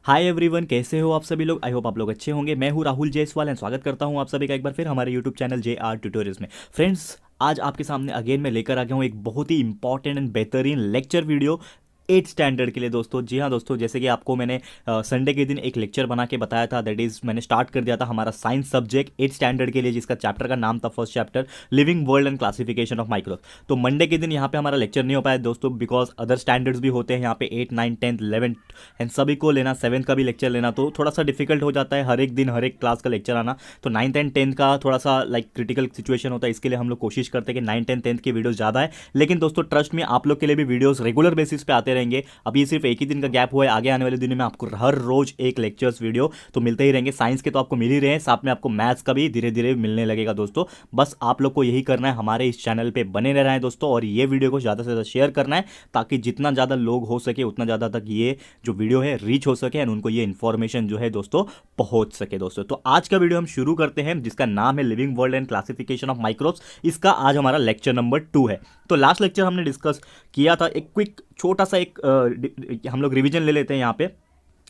Hi everyone, कैसे हो आप सभी लोग। आई होप आप लोग अच्छे होंगे। मैं हूं राहुल जायसवाल एंड स्वागत करता हूं आप सभी का एक बार फिर हमारे यूट्यूब चैनल JR ट्यूटोरियल्स में। फ्रेंड्स, आज आपके सामने अगेन मैं लेकर आ गया हूं एक बहुत ही इंपॉर्टेंट एंड बेहतरीन लेक्चर वीडियो 8th स्टैंडर्ड के लिए दोस्तों। जी हाँ दोस्तों, जैसे कि आपको मैंने संडे के दिन एक लेक्चर बना के बताया था, दैट इज़ मैंने स्टार्ट कर दिया था हमारा साइंस सब्जेक्ट 8th स्टैंडर्ड के लिए, जिसका चैप्टर का नाम था first chapter living world and classification of microbe. तो मंडे के दिन यहाँ पे हमारा लेक्चर नहीं हो पाया दोस्तों, बिकॉज अदर स्टैंडर्ड्स भी होते हैं यहाँ पे 8, 9, 10, 11 एंड सभी को लेना, 7th का भी लेक्चर लेना, तो थोड़ा सा डिफिकल्ट हो जाता है हर एक दिन हर एक क्लास का लेक्चर आना। तो 9th एंड 10th का थोड़ा सा लाइक क्रिटिकल सिचुएशन होता है, इसके लिए हम लोग कोशिश करते हैं कि 9th एंड 10th की वीडियोस ज़्यादा है। लेकिन दोस्तों ट्रस्ट में आप लोग के लिए भी वीडियोस रेगुलर बेसिस पे आते रहेंगे। अभी सिर्फ एक ही दिन का गैप हुआ है, आगे आने वाले दिनों में आपको हर रोज एक लेक्चर्स वीडियो तो मिलते ही रहेंगे। साइंस के तो आपको मिल ही रहे हैं, साथ में आपको मैथ्स का भी धीरे धीरे मिलने लगेगा दोस्तों। बस आप लोग को यही करना है, हमारे इस चैनल पे बने रहना है दोस्तों, और ये वीडियो को ज़्यादा से ज़्यादा शेयर करना है, ताकि जितना ज़्यादा लोग हो सके उतना ज़्यादा तक ये जो वीडियो है रीच हो सके एंड उनको ये इन्फॉर्मेशन जो है दोस्तों पहुंच सके दोस्तों। तो आज का वीडियो हम शुरू करते हैं, जिसका नाम है living world and classification of microbes. इसका आज हमारा लेक्चर नंबर 2 है। तो लास्ट लेक्चर हमने डिस्कस किया था, एक क्विक छोटा सा एक हम लोग रिवीजन ले लेते हैं यहाँ पे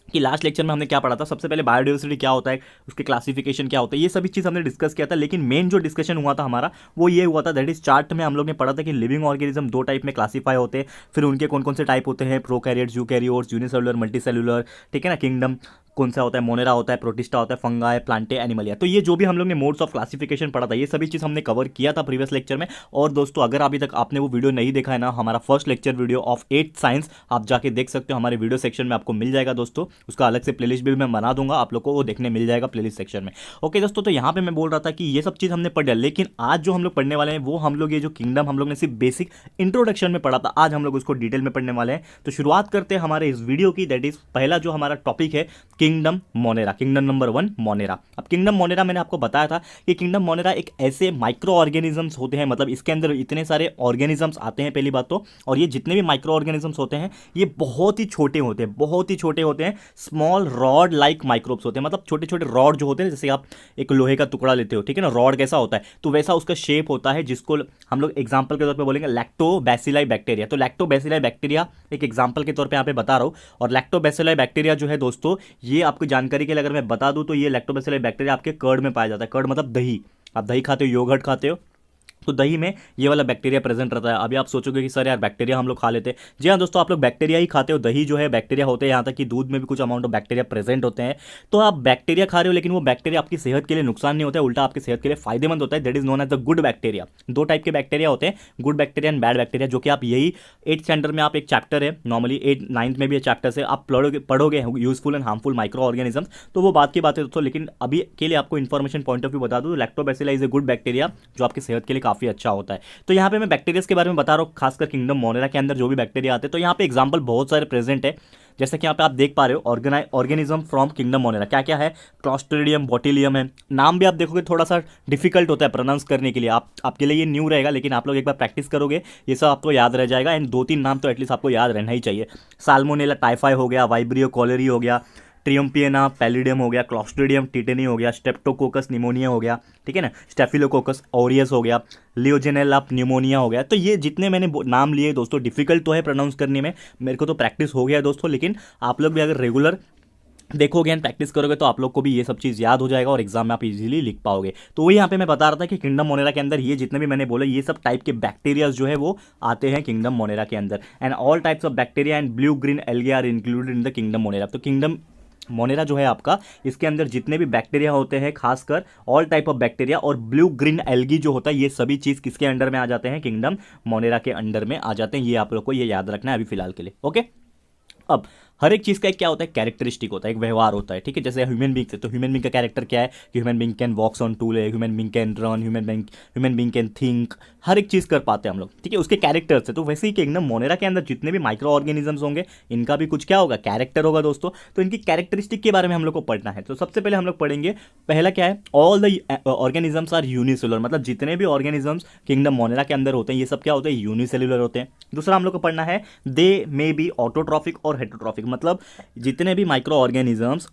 कि लास्ट लेक्चर में हमने क्या पढ़ा था। सबसे पहले बायोडाइवर्सिटी क्या होता है, उसके क्लासिफिकेशन क्या होता है, ये सभी चीज़ हमने डिस्कस किया था। लेकिन मेन जो डिस्कशन हुआ था हमारा वो ये हुआ था, दैट इज चार्ट में हम लोग ने पढ़ा था कि लिविंग ऑर्गेनिज्म 2 टाइप में क्लासीफाई होते हैं। फिर उनके कौन कौन से टाइप होते हैं, प्रोकैरियोट्स, यूकैरियोट्स, यूनिसेलुलर, मल्टीसेलुलर, ठीक है ना, किंगडम कौन सा होता है, मोनेरा होता है, प्रोटिस्टा होता है, फंगाई, प्लांटे, एनिमलिया। तो ये जो भी हम लोग ने मोड्स ऑफ क्लासिफिकेशन पढ़ा था, ये सभी चीज़ हमने कवर किया था प्रीवियस लेक्चर में। और दोस्तों अगर अभी तक आपने वो वीडियो नहीं देखा है ना, हमारा first lecture video of 8th science, आप जाके देख सकते हो, हमारे वीडियो सेक्शन में आपको मिल जाएगा दोस्तों। उसका अलग से प्लेलिस्ट भी मैं बना दूंगा, आप लोग को वो देखने मिल जाएगा प्लेलिस्ट सेक्शन में। ओके दोस्तों, तो यहाँ पे मैं बोल रहा था कि ये सब चीज़ हमने पढ़ लिया, लेकिन आज जो हम लोग पढ़ने वाले हैं वो हम लोग ये जो किंगडम हम लोग ने सिर्फ बेसिक इंट्रोडक्शन में पढ़ा था, आज हम लोग उसको डिटेल में पढ़ने वाले हैं। तो शुरुआत करते हैं हमारे इस वीडियो की। दैट इज पहला जो हमारा टॉपिक है kingdom Monera, kingdom number 1 Monera. अब किंगडम मोनेरा मैंने आपको बताया था कि किंगडम मोनेरा एक ऐसे माइक्रो ऑर्गेनिजम्स होते हैं, मतलब इसके अंदर इतने सारे ऑर्गेनिजम्स आते हैं पहली बात तो, और ये जितने भी माइक्रो ऑर्गेनिजम्स होते हैं ये बहुत ही छोटे होते हैं, बहुत ही छोटे होते हैं। स्मॉल रॉड लाइक माइक्रोब्स होते हैं, मतलब छोटे छोटे रॉड जो होते हैं, जैसे आप एक लोहे का टुकड़ा लेते हो, ठीक है ना, रॉड कैसा होता है, तो वैसा उसका शेप होता है, जिसको हम लोग एग्जाम्पल के तौर पर बोलेंगे लैक्टोबैसिलाई बैक्टीरिया। तो लैक्टोबैसिलाई बैक्टीरिया एक एग्जाम्पल के तौर पर यहाँ पे बता रहा हूँ। और लैक्टोबैसिलाई बैक्टीरिया जो है दोस्तों, ये आपको जानकारी के लिए अगर मैं बता दूं तो ये लैक्टोबैसिलस बैक्टीरिया आपके कर्ड में पाया जाता है। कर्ड मतलब दही, आप दही खाते हो, योगर्ट खाते हो, तो दही में ये वाला बैक्टीरिया प्रेजेंट रहता है। अभी आप सोचोगे कि सर यार बैक्टीरिया हम लोग खा लेते हैं। जी हाँ दोस्तों, आप लोग बैक्टीरिया ही खाते हो, दही जो है बैक्टीरिया होते हैं, यहाँ तक कि दूध में भी कुछ अमाउंट ऑफ बैक्टीरिया प्रेजेंट होते हैं। तो आप बैक्टीरिया खा रहे हो, लेकिन वो बैक्टीरिया आपकी सेहत के लिए नुकसान नहीं होता है, उल्टा आपकी सेहत के लिए फायदेमंद होता है। That is known as the good bacteria. 2 type के बैक्टीरिया होते हैं, good bacteria and bad bacteria, जो कि आप यही 8th स्टैंडर्ड में आप एक चैप्टर है, नॉर्मली 8th 9th में भी चैप्टर से आप पढ़ोगे useful and harmful micro organism. तो वो बात की बात है दोस्तों, लेकिन अभी के लिए आपको इन्फॉर्मेशन पॉइंट ऑफ व्यू बता दूं, lactobacillus is a good bacteria जो आपकी सेहत के लिए काफी अच्छा होता है। तो यहाँ पे मैं बैक्टीरियाज के बारे में बता रहा हूँ, खासकर किंगडम मोनेरा के अंदर जो भी बैक्टीरिया आते हैं। तो यहाँ पे एग्जांपल बहुत सारे प्रेजेंट है, जैसे कि यहाँ पे आप देख पा रहे हो, ऑर्गेनिज्म फ्रॉम किंगडम मोनेरा क्या क्या है, क्लॉस्ट्रिडियम बोटिलियम है। नाम भी आप देखोगे थोड़ा सा डिफिकल्ट होता है प्रोनाउंस करने के लिए, आपके लिए ये न्यू रहेगा, लेकिन आप लोग एक बार प्रैक्टिस करोगे ये सब आपको याद रह जाएगा। एंड 2-3 नाम तो एटलीस्ट आपको याद रहना ही चाहिए। साल्मोनेला टाइफाई हो गया, वाइब्रियो कॉलेरी हो गया, ट्रियम्पियना पैलिडियम हो गया, क्लॉस्ट्रिडियम टिटेनी हो गया, स्टेप्टोकोकस निमोनिया हो गया, ठीक है ना, स्टेफिलोकोकस ऑरियस हो गया, लियोजेनेला न्यूमोनिया हो गया। तो ये जितने मैंने नाम लिए दोस्तों, डिफिकल्ट तो है प्रोनाउंस करने में, मेरे को तो प्रैक्टिस हो गया है दोस्तों, लेकिन आप लोग भी अगर रेगुलर देखोगे एंड प्रैक्टिस करोगे तो आप लोग को भी ये सब चीज़ याद हो जाएगा और एग्जाम में आप इजीली लिख पाओगे। तो वही यहाँ पे मैं बता रहा था कि किंगडम मोनेरा के अंदर ये जितने भी मैंने बोले, ये सब टाइप के बैक्टीरियाज जो है वो आते हैं किंगडम मोनेरा के अंदर। And all types of bacteria and blue green algae are included in the kingdom Monera. तो किंगडम मोनेरा जो है आपका, इसके अंदर जितने भी बैक्टीरिया होते हैं, खासकर ऑल टाइप ऑफ बैक्टीरिया और ब्लू ग्रीन एल्गी जो होता है, ये सभी चीज़ किसके अंडर में आ जाते हैं, किंगडम मोनेरा के अंडर में आ जाते हैं। ये आप लोग को ये याद रखना है अभी फिलहाल के लिए। ओके, अब हर एक चीज़ का एक क्या होता है, कैरेक्टरिस्टिक होता है, एक व्यवहार होता है, ठीक है। जैसे ह्यूमन बींग से, तो ह्यूमन बींग का कैरेक्टर क्या है कि human being can walks on two leg, human being can run, human being can think, हर एक चीज़ कर पाते हैं हम लोग, ठीक है, उसके कैरेक्टर से। तो वैसे ही किंगडम मोनेरा के अंदर जितने भी माइक्रो ऑर्गेनिजम्स होंगे, इनका भी कुछ क्या होगा, कैरेक्टर होगा दोस्तों। तो इनकी कैरेक्टरिस्टिक के बारे में हम लोग को पढ़ना है। तो सबसे पहले हम लोग पढ़ेंगे, पहला क्या है, all the organisms are unicellular, मतलब जितने भी ऑर्गेनिजम्स किंगडम मोनेरा के अंदर होते हैं, ये सब क्या होते हैं, यूनिसेलुलर होते हैं। दूसरा हम लोग को पढ़ना है, दे मे बी ऑटोट्रॉफिक और हेटरोट्रॉफिक, मतलब जितने भी माइक्रो ऑर्गेनिजम्स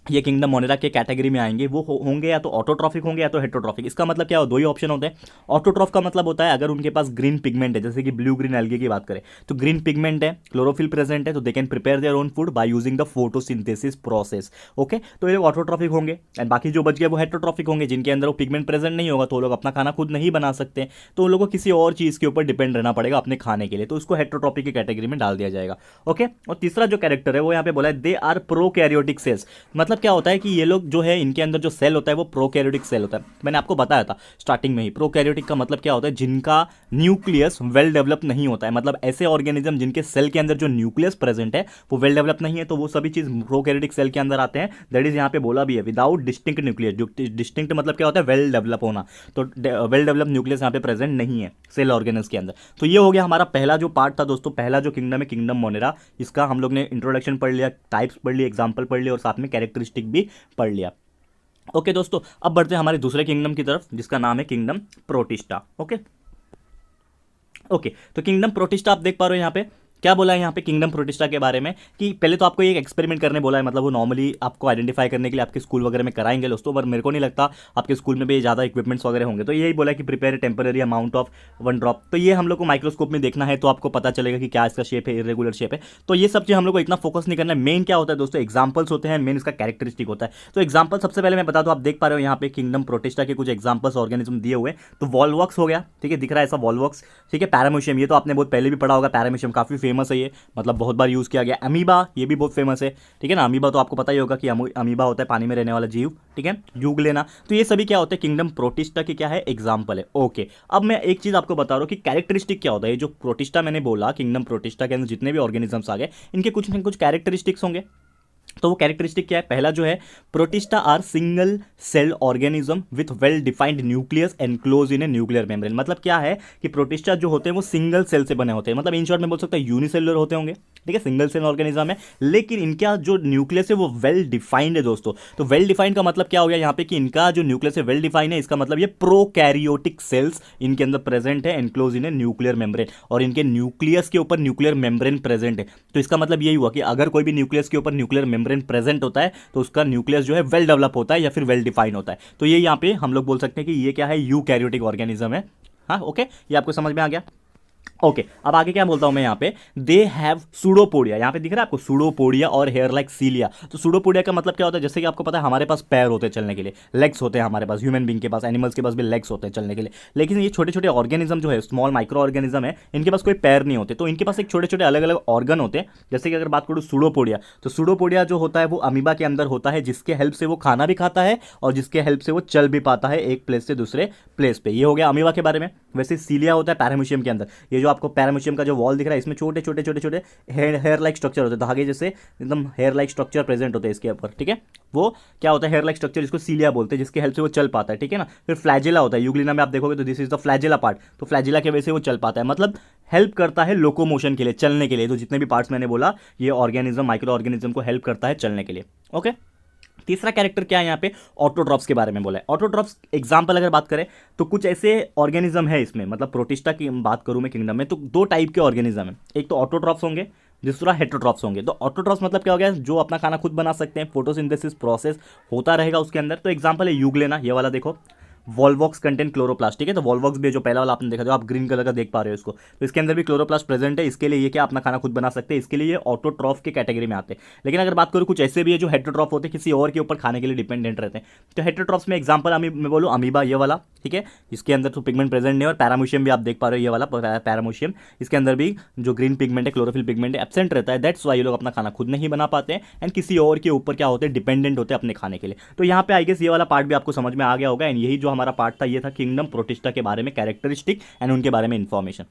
ये किंगडम मोनेरा के कैटेगरी में आएंगे, वो होंगे या तो ऑटोट्रॉफिक होंगे या तो हेटरोट्रॉफिक। इसका मतलब क्या हो, दो ही ऑप्शन होते हैं। ऑटोट्रॉफ का मतलब होता है अगर उनके पास ग्रीन पिगमेंट है, जैसे कि ब्लू ग्रीन एल्गे की बात करें तो ग्रीन पिगमेंट है, क्लोरोफिल प्रेजेंट है, तो they can prepare their own food by using the photosynthesis process. Okay, तो ये लोग ऑटोट्रॉफिक होंगे। एंड बाकी जो बच गए वो हेटरोट्रॉफिक होंगे, जिनके अंदर वो पिगमेंट प्रेजेंट नहीं होगा, तो वो लोग अपना खाना खुद नहीं बना सकते, तो उन लोगों को किसी और चीज़ के ऊपर डिपेंड रहना पड़ेगा अपने खाने के लिए, तो उसको हेटरोट्रॉफिक की कैटेगरी में डाल दिया जाएगा। ओके, और तीसरा जो कैरेक्टर है वो यहाँ पे बोला है दे आर प्रोकैरियोटिक सेल्स। मतलब क्या होता है कि ये लोग जो है इनके अंदर जो सेल होता है वो प्रोकैरियोटिक सेल होता है। मैंने आपको बताया था स्टार्टिंग में ही, प्रोकैरियोटिक का मतलब क्या होता है, जिनका न्यूक्लियस वेल डेवलप नहीं होता है। मतलब ऐसे ऑर्गेनिज्म जिनके सेल के अंदर जो न्यूक्लियस प्रेजेंट है वो वेल डेवलप नहीं है, तो वो सभी चीज प्रोकैरियोटिक सेल के अंदर आते हैं। दैट इज यहाँ पे बोला भी है विदाउट डिस्टिंक्ट न्यूक्लियस। जो डिस्टिंक्ट मतलब क्या होता है, वेल डेवलप होना, तो वेल डेवलप न्यूक्लियस यहाँ पे प्रेजेंट नहीं है सेल ऑर्गेनिज के अंदर। तो ये हो गया हमारा पहला जो पार्ट था दोस्तों, पहला जो किंगडम है किंगडम मोनेरा, इसका हम लोग ने इंट्रोडक्शन पढ़ लिया, टाइप्स पढ़ लिए, एग्जाम्पल पढ़ लिया और साथ में कैरेक्टरिस्टिक भी पढ़ लिया। ओके दोस्तों, अब बढ़ते हैं हमारे दूसरे किंगडम की तरफ जिसका नाम है किंगडम प्रोटिस्टा। ओके, तो किंगडम प्रोटिस्टा आप देख पा रहे हो यहाँ पे क्या बोला है यहाँ पे किंगडम प्रोटिस्टा के बारे में, कि पहले तो आपको एक एक्सपेरिमेंट करने बोला है। मतलब वो नॉर्मली आपको आइडेंटिफाई करने के लिए आपके स्कूल वगैरह में कराएंगे दोस्तों, पर मेरे को नहीं लगता आपके स्कूल में भी ज़्यादा इक्विपमेंट्स वगैरह होंगे। तो यही बोला कि prepare temporary amount of 1 drop. तो ये हम लोग को माइक्रोस्कोप में देखना है तो आपको पता चलेगा कि क्या इसका शेप है, इरेगुलर शेप है। तो ये सब चीज़ हम लोग को इतना फोकस नहीं करना है। मेन क्या होता है दोस्तों, एग्जाम्पल्स होते हैं, मेन इसका कैरेक्टरिस्टिक होता है। तो एग्जाम्पल सबसे पहले मैं बता दूँ, आप देख पा रहे हो यहाँ पे किंगडम प्रोटिस्टा के कुछ एग्जाम्पल्स ऑर्गेनिज्म दिए हुए। तो वॉलवॉक्स हो गया, ठीक है, दिख रहा है ऐसा वॉलवॉक्स, ठीक है। पैरामीशियम, ये तो आपने बहुत पहले भी पढ़ा होगा, पैरामीशियम काफ़ी फेमस है ये, मतलब बहुत बार यूज़ किया गया। अमीबा, ये भी बहुत फेमस है, ठीक है ना। अमीबा तो आपको पता ही होगा कि अमीबा होता है पानी में रहने वाला जीव, ठीक है, यूग लेना। तो ये सभी क्या होता है, किंगडम प्रोटिस्टा के क्या है, एग्जाम्पल है। ओके, अब मैं एक चीज़ आपको बता रहा हूँ कि कैरेक्टरिस्टिक क्या होता है। ये जो प्रोटिस्टा मैंने बोला, किंगडम प्रोटिस्टा के अंदर जितने भी ऑर्गेनिजम्स आ गए, इनके कुछ न कुछ कैरेक्टरिस्टिक्स होंगे। तो वो कैरेक्टरिस्टिक क्या है, पहला जो है, Protista are single cell organism with well defined nucleus enclose in a nuclear membrane. मतलब क्या है कि प्रोटिस्टा जो होते हैं वो सिंगल सेल से बने होते हैं, मतलब इन शॉर्ट में बोल सकता है यूनिसेलुलर होते होंगे, ठीक है, सिंगल सेल ऑर्गेनिज्म है, लेकिन इनका जो न्यूक्लियस है वो वेल डिफाइंड है दोस्तों। तो वेल डिफाइंड का मतलब क्या हो गया यहाँ पे कि इनका जो न्यूक्लियस है वेल डिफाइंड है, इसका मतलब ये प्रोकैरियोटिक सेल्स इनके अंदर प्रेजेंट है, enclose in a nuclear membrane, और इनके न्यूक्लियस के ऊपर न्यूक्लियर मेम्ब्रेन प्रेजेंट है। तो इसका मतलब यही हुआ कि अगर कोई भी न्यूक्लियस के ऊपर न्यूक्लियर मेम्ब्रेन प्रेजेंट होता है तो उसका न्यूक्लियस जो है वेल डेवलप होता है या फिर वेल डिफाइन होता है। तो ये यहाँ पे हम लोग बोल सकते हैं कि ये क्या है, यूकैरियोटिक ऑर्गेनिज्म है। हाँ, ओके, ये आपको समझ में आ गया। ओके, अब आगे क्या बोलता हूं मैं यहाँ पे, दे हैव सूडोपोडिया। यहाँ पे दिख रहा है आपको सूडोपोडिया और हेयर लाइक सीलिया। तो सूडोपोडिया का मतलब क्या होता है, जैसे कि आपको पता है हमारे पास पैर होते हैं चलने के लिए, लेग्स होते हैं हमारे पास, ह्यूमन बींग के पास, एनिमल्स के पास भी लेग्स होते हैं चलने के लिए, लेकिन ये छोटे छोटे ऑर्गेनिज्म जो है, स्मॉल माइक्रो ऑर्गेनिज्म है, इनके पास कोई पैर नहीं होते, तो इनके पास एक छोटे छोटे अलग अलग ऑर्गन होते हैं। जैसे कि अगर बात करूँ सूडोपोडिया, तो सूडोपोडिया जो होता है वो अमीबा के अंदर होता है, जिसके हेल्प से वो खाना भी खाता है और जिसके हेल्प से वो चल भी पाता है एक प्लेस से दूसरे प्लेस पे। ये हो गया अमीबा के बारे में। वैसे सीलिया होता है पैरामीशियम के अंदर। ये जो आपको पैरामीशियम का जो वॉल दिख रहा है, इसमें छोटे छोटे छोटे छोटे हेयर लाइक स्ट्रक्चर होते हैं, धागे जैसे एकदम हेयर लाइक स्ट्रक्चर प्रेजेंट होते हैं इसके ऊपर, ठीक है। वो क्या होता है, हेयर लाइक स्ट्रक्चर, जिसको सीलिया बोलते हैं, जिसके हेल्प से वो चल पाता है, ठीक है ना। फिर फ्लैजिला होता है, यूग्लिना में आप देखोगे तो this is the flagella part. तो फ्लैजिला की वजह से वो चल पाता है, मतलब हेल्प करता है लोकोमोशन के लिए, चलने के लिए। तो जितने भी पार्ट्स मैंने बोला, ये ऑर्गेनिज्म, माइक्रो ऑर्गेनिज्म को हेल्प करता है चलने के लिए। ओके, तीसरा कैरेक्टर क्या है यहाँ पे, ऑटोट्रॉफ्स के बारे में बोला है। ऑटोट्रॉफ्स एग्जाम्पल अगर बात करें तो कुछ ऐसे ऑर्गेनिज्म है इसमें, मतलब प्रोटिस्टा की बात करूं मैं किंगडम में, तो दो टाइप के ऑर्गेनिज्म है, एक तो ऑटोट्रॉफ्स होंगे, दूसरा हेटरोट्रॉफ्स होंगे। तो ऑटोट्रॉफ्स मतलब क्या हो गया, जो अपना खाना खुद बना सकते हैं, फोटोसिंथेसिस प्रोसेस होता रहेगा उसके अंदर। तो एग्जाम्पल है यूग्लेना, ये वाला देखो, वॉलवॉक्स कंटेंट क्लोरोप्लास्ट, ठीक है। तो वॉलवॉक्स भी जो पहला वाला आपने देखा, जो आप ग्रीन कलर का देख पा रहे हो इसको, तो इसके अंदर भी क्लोरोप्लास्ट प्रेजेंट है। इसके लिए ये क्या अपना खाना खुद बना सकते हैं, इसके लिए ये ऑटोट्रॉफ की कैटेगरी में आते हैं। लेकिन अगर बात करूँ कुछ ऐसे भी है जो हेटरोट्रॉफ होते हैं, किसी और के ऊपर खाने के लिए डिपेंडेंट रहते हैं। तो हेटरोट्रॉफ्स में एग्जाम्पल मैं बोलूँ अमीबा, ये वाला, ठीक है, इसके अंदर तो पिगमेंट प्रेजेंट नहीं है। और पैरामीशियम भी आप देख पा रहे हो, ये वाला पैरामीशियम, इसके अंदर भी जो ग्रीन पिगमेंट है, क्लोरोफिल पिगमेंट है, एब्सेंट रहता है। दैट्स वाई ये लोग अपना खाना खुद नहीं बना पाते हैं एंड किसी और के ऊपर क्या होते हैं, डिपेंडेंट होते हैं अपने खाने के लिए। तो यहाँ पे आई गेस ये वाला पार्ट भी आपको समझ में आ गया होगा। एंड यही जो हमारा पार्ट था, ये था किंगडम प्रोटिस्टा के बारे में कैरेक्टरिस्टिक एंड उनके बारे में इंफॉर्मेशन।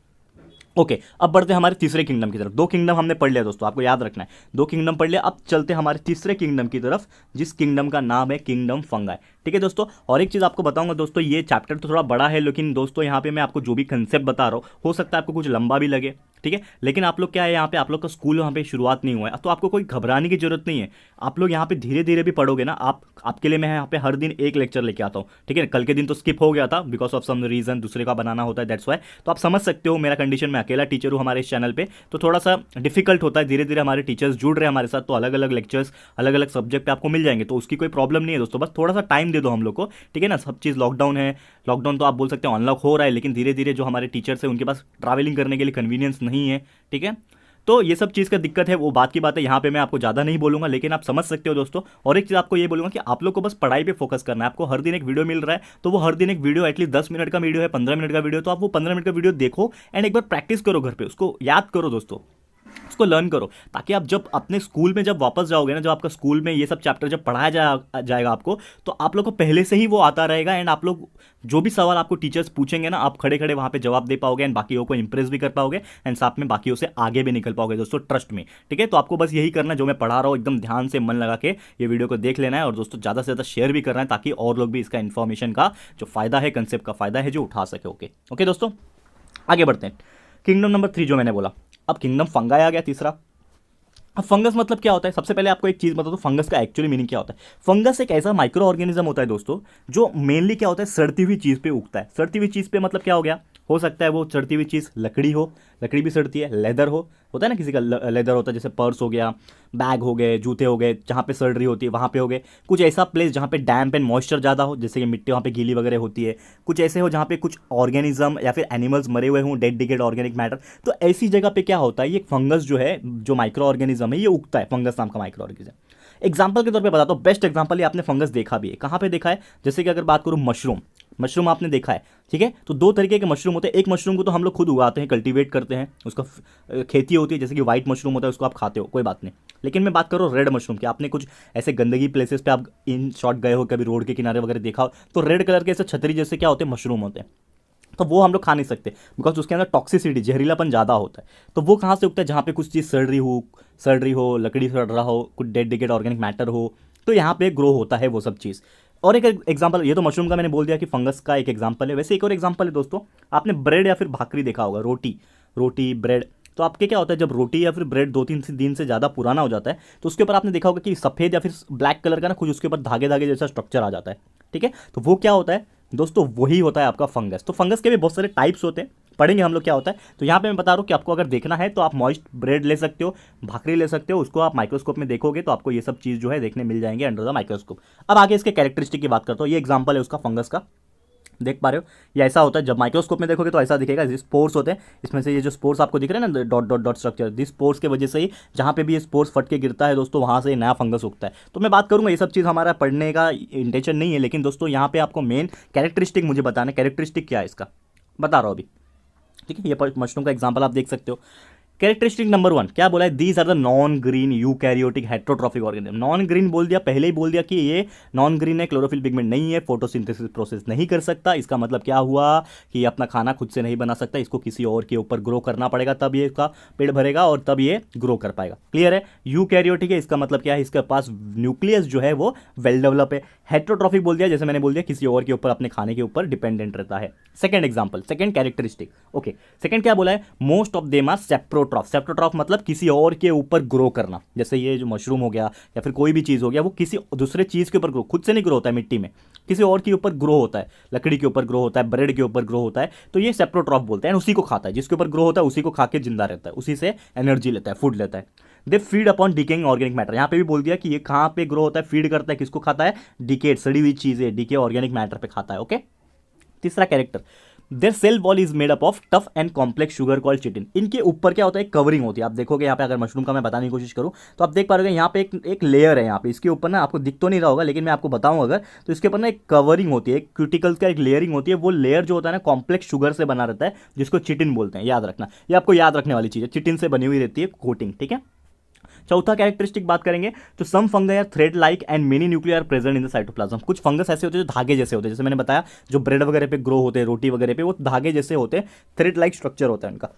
ओके, अब बढ़ते हैं हमारे तीसरे किंगडम की तरफ। दो किंगडम हमने पढ़ लिया दोस्तों, आपको याद रखना है, दो किंगडम पढ़ लिया। अब चलते हैं हमारे तीसरे किंगडम की तरफ, जिस किंगडम का नाम है किंगडम फंगाई, ठीक है दोस्तों। और एक चीज़ आपको बताऊंगा दोस्तों, ये चैप्टर तो थोड़ा बड़ा है, लेकिन दोस्तों यहाँ पे मैं आपको जो भी कंसेप्ट बता रहा हूँ, हो सकता है आपको कुछ लंबा भी लगे, ठीक है। लेकिन आप लोग क्या है, यहाँ पे आप लोग का स्कूल वहाँ पे शुरुआत नहीं हुआ है, तो आपको कोई घबराने की जरूरत नहीं है। आप लोग यहाँ पे धीरे धीरे भी पढ़ोगे ना, आपके लिए मैं यहाँ पे हर दिन एक लेक्चर लेके आता हूँ, ठीक है। कल के दिन तो स्किप हो गया था बिकॉज ऑफ सम रीजन, दूसरे का बनाना होता है, दैट्स वाई। तो आप समझ सकते हो मेरा कंडीशन, मैं अकेला टीचर हूँ हमारे इस चैनल पे, तो थोड़ा सा डिफिकल्ट होता है। धीरे धीरे हमारे टीचर्स जुड़ रहे हैं हमारे साथ, तो अलग अलग लेक्चर्स अलग अलग सब्जेक्ट पे आपको मिल जाएंगे, तो उसकी कोई प्रॉब्लम नहीं है दोस्तों। बस थोड़ा सा टाइम दे दो हम लोग को, ठीक है ना। सब चीज़ लॉकडाउन है, लॉकडाउन तो आप बोल सकते हैं अनलॉक हो रहा है, लेकिन धीरे धीरे जो हमारे टीचर्स हैं उनके पास ट्रैवलिंग करने के लिए कन्वीनियंस नहीं है, ठीक है। तो ये सब चीज़ का दिक्कत है, वो बात की बात है। यहाँ पे मैं आपको ज़्यादा नहीं बोलूँगा, लेकिन आप समझ सकते हो दोस्तों। और एक चीज़ आपको ये बोलूँगा कि आप लोग को बस पढ़ाई पे फोकस करना है। आपको हर दिन एक वीडियो मिल रहा है, तो वो हर दिन एक वीडियो, एटलीस्ट 10 मिनट का वीडियो है, 15 मिनट का वीडियो, तो आप वो 15 मिनट का वीडियो देखो एंड एक बार प्रैक्टिस करो घर पे, उसको याद करो दोस्तों, उसको लर्न करो, ताकि आप जब अपने स्कूल में जब वापस जाओगे ना, जब आपका स्कूल में ये सब चैप्टर जब पढ़ाया जाएगा आपको, तो आप लोग को पहले से ही वो आता रहेगा एंड आप लोग जो भी सवाल आपको टीचर्स पूछेंगे ना, आप खड़े खड़े वहां पे जवाब दे पाओगे एंड बाकियों को इंप्रेस भी कर पाओगे एंड साथ में बाकियों से आगे भी निकल पाओगे दोस्तों, ट्रस्ट में, ठीक है। तो आपको बस यही करना है, जो मैं पढ़ा रहा हूँ एकदम ध्यान से मन लगा के ये वीडियो को देख लेना है, और दोस्तों ज़्यादा से ज़्यादा शेयर भी करना है, ताकि और लोग भी इसका इन्फॉर्मेशन का जो फायदा है, कंसेप्ट का फायदा है, जो उठा सके। ओके ओके दोस्तों, आगे बढ़ते हैं। किंगडम नंबर 3 जो मैंने बोला, अब किंगडम फंगाई आ गया तीसरा। अब फंगस मतलब क्या होता है, सबसे पहले आपको एक चीज़ बता दो, फंगस का एक्चुअली मीनिंग क्या होता है। फंगस एक ऐसा माइक्रो ऑर्गेनिज्म होता है दोस्तों, जो मेनली क्या होता है, सड़ती हुई चीज़ पे उगता है। सड़ती हुई चीज़ पे मतलब क्या हो गया, हो सकता है वो सड़ती हुई चीज़ लकड़ी हो, लकड़ी भी सड़ती है, लेदर होता है ना, किसी का लेदर होता है, जैसे पर्स हो गया, बैग हो गए, जूते हो गए, जहाँ पे सड़ रही होती है वहाँ पे हो गए। कुछ ऐसा प्लेस जहाँ पे डैम्प एंड मॉइस्चर ज़्यादा हो, जैसे कि मिट्टी वहाँ पे गीली वगैरह होती है। कुछ ऐसे हो जहाँ पे कुछ ऑर्गेनिज्म या फिर एनिमल्स मरे हुए हों, डेड डिकेड ऑर्गेनिक मैटर, तो ऐसी जगह पे क्या होता है, ये फंगस जो है, जो माइक्रो ऑर्गेनिज्म है, ये उगता है, फंगस नाम का माइक्रो ऑर्गेनिज्म। एग्जाम्पल के तौर पे बताता हूँ, बेस्ट एग्जाम्पल, ये आपने फंगस देखा भी है, कहाँ पे देखा है, जैसे कि अगर बात करूँ मशरूम, मशरूम आपने देखा है, ठीक है। तो दो तरीके के मशरूम होते हैं, एक मशरूम को तो हम लोग खुद उगाते हैं, कल्टीवेट करते हैं, उसका खेती होती है, जैसे कि व्हाइट मशरूम होता है, उसको आप खाते हो, कोई बात नहीं। लेकिन मैं बात करूँ रेड मशरूम की, आपने कुछ ऐसे गंदगी प्लेसेस पे आप इन शॉर्ट गए हो, कभी रोड के किनारे वगैरह देखा हो, तो रेड कलर के ऐसे छतरी जैसे क्या होते हैं, मशरूम होते हैं। तो वो हम लोग खा नहीं सकते, बिकॉज उसके अंदर टॉक्सिसिटी, जहरीलापन ज़्यादा होता है। तो वो कहाँ से उगता है, जहाँ पे कुछ चीज़ सड़ रही हो, लकड़ी सड़ रहा हो, कुछ डेड डिकेड ऑर्गेनिक मैटर हो, तो यहाँ पे ग्रो होता है वो सब चीज़। और एक एग्जांपल, ये तो मशरूम का मैंने बोल दिया कि फंगस का एक एग्जांपल है, वैसे एक और एग्जांपल है दोस्तों, आपने ब्रेड या फिर भाकरी देखा होगा, रोटी ब्रेड। तो आपके क्या होता है, जब रोटी या फिर ब्रेड 2-3 दिन से ज़्यादा पुराना हो जाता है, तो उसके ऊपर आपने देखा होगा कि सफ़ेद या फिर ब्लैक कलर का ना कुछ उसके ऊपर धागे धागे जैसा स्ट्रक्चर आ जाता है, ठीक है। तो वो क्या होता है दोस्तों, वही होता है आपका फंगस। तो फंगस के भी बहुत सारे टाइप्स होते हैं, पढ़ेंगे हम लोग क्या होता है। तो यहाँ पे मैं बता रहा हूँ कि आपको अगर देखना है तो आप मॉइस्ट ब्रेड ले सकते हो, भाकरी ले सकते हो, उसको आप माइक्रोस्कोप में देखोगे तो आपको ये सब चीज़ जो है देखने मिल जाएंगे अंडर द माइक्रोस्कोप। अब आगे इसके कैरेक्टरिस्टिक की बात करता हूँ, ये एग्जाम्पल है उसका, फंगस का, देख पा रहे हो, ये ऐसा होता है। जब माइक्रोस्कोप में देखोगे तो ऐसा दिखेगा, ये स्पोर्स होते हैं, इसमें से ये जो स्पोर्स आपको दिख रहे हैं ना, dot dot dot structure, this spores के वजह से ही जहाँ पे भी ये स्पोर्स फट के गिरता है दोस्तों, वहाँ से नया फंगस उगता है। तो मैं बात करूँगा, ये सब चीज़ हमारा पढ़ने का इंटेंशन नहीं है, लेकिन दोस्तों यहाँ पे आपको मेन कैरेक्टरिस्टिक मुझे बताना है, कैरेक्टरिस्टिक क्या है इसका, बता रहा हूँ अभी, ठीक है। ये मशरूम का एग्जाम्पल आप देख सकते हो। कैरेक्टरिस्टिक नंबर 1 क्या बोला है, these are the non green eukaryotic heterotrophic organism. Non green बोल दिया, पहले ही बोल दिया कि ये नॉन ग्रीन है, क्लोरोफिल पिगमेंट नहीं है, फोटोसिंथेसिस प्रोसेस नहीं कर सकता। इसका मतलब क्या हुआ कि ये अपना खाना खुद से नहीं बना सकता, इसको किसी और के ऊपर ग्रो करना पड़ेगा, तब ये इसका पेड़ भरेगा और तब ये ग्रो कर पाएगा। क्लियर है, यूकैरियोटिक है, इसका मतलब क्या है, इसके पास न्यूक्लियस जो है वो वेल डेवलप है। हेट्रोट्रॉफिक बोल दिया, जैसे मैंने बोल दिया, किसी और के ऊपर अपने खाने के ऊपर डिपेंडेंट रहता है। Second example, second characteristic, okay. Second क्या बोला है, most of them are saprotroph. Saprotroph मतलब किसी और के ऊपर ग्रो करना, जैसे ये जो मशरूम हो गया या फिर कोई भी चीज़ हो गया, वो किसी दूसरे चीज़ के ऊपर ग्रो, खुद से नहीं ग्रो होता है मिट्टी में, किसी और के ऊपर ग्रो होता है, लकड़ी के ऊपर ग्रो होता है, ब्रेड के ऊपर ग्रो होता है, तो ये सेप्रोट्रॉफ बोलते हैं। उसी को खाता है, जिसके ऊपर ग्रो होता है उसी को खा के जिंदा रहता है, उसी से एनर्जी लेता है, फूड लेता है। They feed upon decaying organic matter, यहाँ पे भी बोल दिया कि ये कहाँ पे ग्रो होता है, फीड करता है, किसको खाता है, डिकेड, सड़ी हुई चीज़ें, डीके ऑर्गेनिक मैटर पे खाता है। ओके, तीसरा character, their cell wall is made up of tough and complex sugar called chitin. इनके ऊपर क्या होता है, कवरिंग होती है। आप देखोगे यहाँ पे, अगर मशरूम का मैं बताने की कोशिश करूँ तो आप देख पा रहे हो यहाँ पे एक लेयर है, यहाँ पे इसके ऊपर ना, आपको दिख तो नहीं रहा होगा लेकिन मैं आपको बताऊँ अगर, तो इसके ऊपर ना एक कवरिंग होती है, एक क्यूटिकल्स का एक लेयरिंग होती है। वो लेयर जो होता है ना, कॉम्प्लेक्स शुगर से बना रहता है, जिसको चिटिन बोलते हैं, याद रखना, ये आपको याद रखने वाली चीज़ है, चिटिन से बनी हुई रहती है कोटिंग, ठीक है। चौथा कैरेक्टरिस्टिक बात करेंगे तो some fungus are thread like and many nuclear present in the cytoplasm. कुछ फंगस ऐसे होते हैं जो धागे जैसे होते हैं, जैसे मैंने बताया जो ब्रेड वगैरह पे ग्रो होते हैं, रोटी वगैरह पे, वो धागे जैसे होते हैं, थ्रेड लाइक स्ट्रक्चर होता है उनका।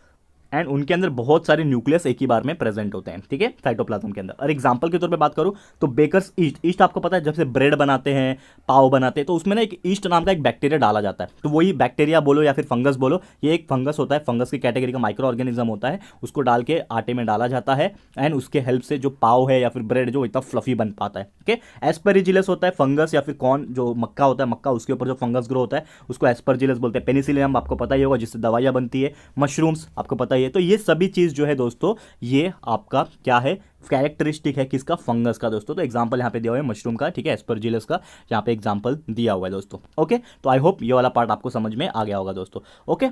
एंड उनके अंदर बहुत सारे न्यूक्लियस एक ही बार में प्रेजेंट होते हैं, ठीक है, साइटोप्लाज्म के अंदर। और एग्जांपल के तौर पे बात करूं तो बेकर्स ईस्ट, ईस्ट आपको पता है जब से ब्रेड बनाते हैं, पाव बनाते हैं, तो उसमें ना एक ईस्ट नाम का एक बैक्टीरिया डाला जाता है। तो वही बैक्टीरिया बोलो या फिर फंगस बोलो, ये एक फंगस होता है, फंगस की कैटेगरी का माइक्रो ऑर्गेनिज्म होता है, उसको डाल के आटे में डाला जाता है एंड उसके हेल्प से जो पाव है या फिर ब्रेड जो इतना फ्लफी बन पाता है, ठीक है। एस्परजिलस होता है फंगस या फिर कॉर्न, जो मक्का होता है, मक्का उसके ऊपर जो फंगस ग्रो होता है उसको एस्परजिलस बोलते हैं। पेनिसिलियम आपको पता ही होगा जिससे दवाइयां बनती है, मशरूम्स आपको पता ही है। तो ये सभी चीज जो है दोस्तों, ये आपका क्या है, कैरेक्टरिस्टिक है किसका, फंगस का दोस्तों। तो एग्जांपल यहाँ पे दिया हुआ है मशरूम का, ठीक है, एस्परजिलस का यहाँ पे एग्जांपल दिया हुआ है दोस्तों। ओके, तो आई होप ये वाला पार्ट आपको समझ में आ गया होगा दोस्तों। ओके,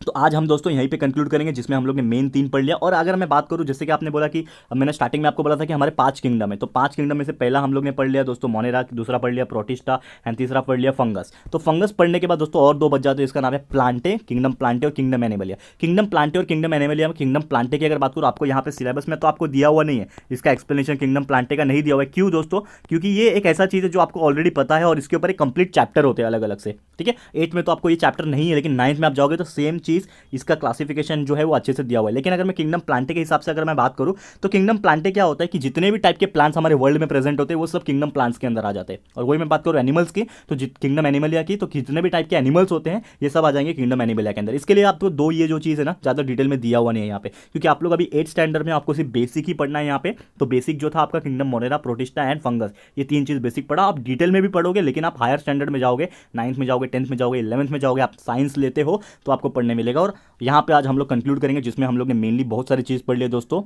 तो आज हम दोस्तों यहीं पे कंक्लूड करेंगे, जिसमें हम लोग ने मेन 3 पढ़ लिया। और अगर मैं बात करूं, जैसे कि आपने बोला कि मैंने स्टार्टिंग में आपको बोला था कि हमारे 5 किंगडम है, तो 5 किंगडम में से पहला हम लोग ने पढ़ लिया दोस्तों मोनेरा, दूसरा पढ़ लिया प्रोटिस्टा एंड तीसरा पढ़ लिया फंगस। तो फंगस पढ़ने के बाद दोस्तों और 2 बच जाते हैं, इसका नाम है प्लांटे, किंगडम प्लांटे और किंगडम एनिमलिया। किंगडम प्लांटे और किंगडम एनिमलिया में किंगडम प्लांटे की अगर बात करूँ, आपको यहाँ पे सिलेबस में तो आपको दिया हुआ नहीं है, इसका एक्सप्लेनेशन किंगडम प्लांटे का नहीं दिया हुआ है। क्यों दोस्तों? क्योंकि ये एक ऐसा चीज़ है जो आपको ऑलरेडी पता है और इसके ऊपर एक कंप्लीट चैप्टर होते हैं अलग अलग से, ठीक है। 8th में तो आपको ये चैप्टर नहीं है, लेकिन 9th में आप जाओगे तो सेम चीज़, इसका क्लासिफिकेशन जो है वो अच्छे से दिया हुआ है। लेकिन अगर मैं किंगडम प्लांटे के हिसाब से अगर मैं बात करूं, तो किंगडम प्लांटे क्या होता है कि जितने भी टाइप के प्लांट्स हमारे वर्ल्ड में प्रेजेंट होते हैं वो सब किंगडम प्लांट्स के अंदर आ जाते हैं। और वही मैं बात करूं एनिमल्स की, तो किंगडम एनिमलिया की, तो जितने भी टाइप के एनिमल्स होते हैं ये सब आ जाएंगे किंगडम एनिमलिया के अंदर। इसके लिए आपको 2 ये जो चीज़ है ना, ज़्यादा डिटेल में दिया हुआ नहीं है यहाँ पे, क्योंकि आप लोग अभी 8th स्टैंडर्ड में आपको सिर्फ बेसिक ही पढ़ना है यहाँ पे। तो बेसिक जो था आपका kingdom Monera, protista and fungus, ये 3 चीज़ बेसिक पढ़ा। आप डिटेल में भी पढ़ोगे, लेकिन आप हायर स्टैंडर्ड में जाओगे, 9th में जाओगे, 10th में जाओगे, 11th में जाओगे, आप साइंस लेते हो तो आपको पढ़ने मिलेगा। और यहाँ पे आज हम लोग कंक्लूड करेंगे, जिसमें हम लोग ने मेनली बहुत सारी चीज़ पढ़ ली है दोस्तों,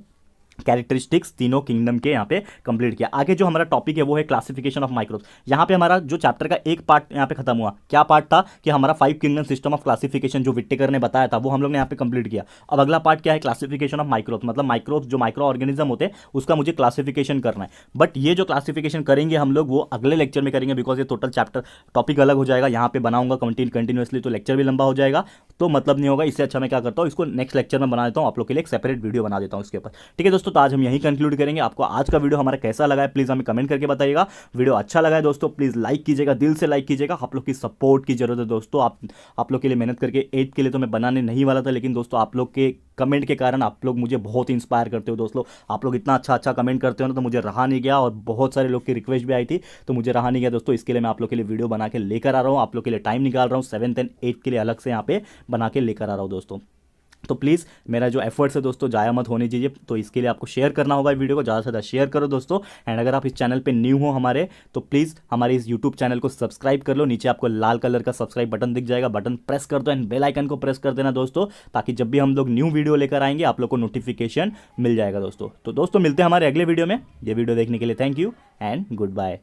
कैरेक्टरिस्टिक्स तीनों किंगडम के यहाँ पे कंप्लीट किया। आगे जो हमारा टॉपिक है वो है क्लासिफिकेशन ऑफ माइक्रोब्स। यहाँ पे हमारा जो चैप्टर का एक पार्ट यहाँ पे खत्म हुआ। क्या पार्ट था कि हमारा 5 किंगडम सिस्टम ऑफ क्लासिफिकेशन जो विट्टेकर ने बताया था वो हम लोग ने यहाँ पे कंप्लीट किया। अब अगला पार्ट क्या है, क्लासिफिकेशन ऑफ माइक्रोब्स, मतलब माइक्रोब्स जो माइक्रो ऑर्गेनिज्म होते हैं उसका मुझे क्लासिफिकेशन करना है। बट ये जो क्लासिफिकेशन करेंगे हम लोग वो अगले लेक्चर में करेंगे, बिकॉज ये टोटल चैप्टर टॉपिक अलग हो जाएगा। यहाँ पे बनाऊंगा कंटिन्यूसली तो लेक्चर भी लंबा हो जाएगा, तो मतलब नहीं होगा। इससे अच्छा मैं क्या करता हूँ, इसको नेक्स्ट लेक्चर में बना देता हूँ, आप लोग के लिए एक सेपरेट वीडियो बना देता हूँ इसके ऊपर, ठीक है दोस्तों। तो आज हम यही कंक्लूड करेंगे। आपको आज का वीडियो हमारा कैसा लगा है प्लीज हमें कमेंट करके बताइएगा। वीडियो अच्छा लगा है दोस्तों प्लीज लाइक कीजिएगा, दिल से लाइक कीजिएगा। आप लोग की सपोर्ट की जरूरत है दोस्तों। आप लोग के लिए मेहनत करके 8th के लिए तो मैं बनाने नहीं वाला था, लेकिन दोस्तों आप लोग के कमेंट के कारण आप लोग मुझे बहुत इंस्पायर करते हो दोस्तों। आप लोग इतना अच्छा कमेंट करते हो ना, तो मुझे रहा नहीं गया, और बहुत सारे लोग की रिक्वेस्ट भी आई थी तो मुझे रहा नहीं गया दोस्तों। इसके लिए मैं आप लोग के लिए वीडियो बना के लेकर आ रहा हूँ, आप लोग के लिए टाइम निकाल रहा हूँ। 7th एंड 8th के लिए अलग से यहाँ पे बना के लेकर आ रहा हूँ दोस्तों। तो प्लीज़ मेरा जो एफर्ट्स है दोस्तों जाया मत होने दीजिए। तो इसके लिए आपको शेयर करना होगा, वीडियो को ज़्यादा से ज़्यादा शेयर करो दोस्तों। एंड अगर आप इस चैनल पे न्यू हो हमारे, तो प्लीज़ हमारे इस यूट्यूब चैनल को सब्सक्राइब कर लो। नीचे आपको लाल कलर का सब्सक्राइब बटन दिख जाएगा, बटन प्रेस कर दो एंड बेल आइकन को प्रेस कर देना दोस्तों, ताकि जब भी हम लोग न्यू वीडियो लेकर आएंगे आप लोग को नोटिफिकेशन मिल जाएगा दोस्तों। तो दोस्तों मिलते हैं हमारे अगले वीडियो में। ये वीडियो देखने के लिए thank you and good bye.